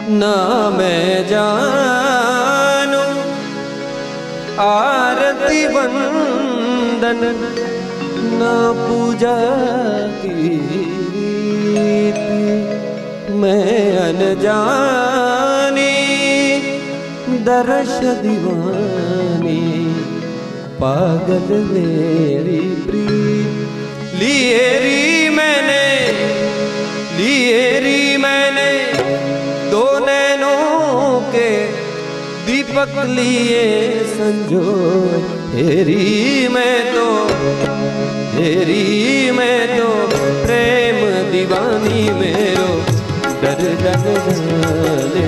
ना मैं जानू आरती वंदन ना पूजा गीत, मैं अनजानी दर्श दीवानी पागल मेरी प्रीत। लिए री मैंने दो नैनों के दीपक लिए संजो, हेरी मैं तो प्रेम दीवानी मेरो दर्द जाने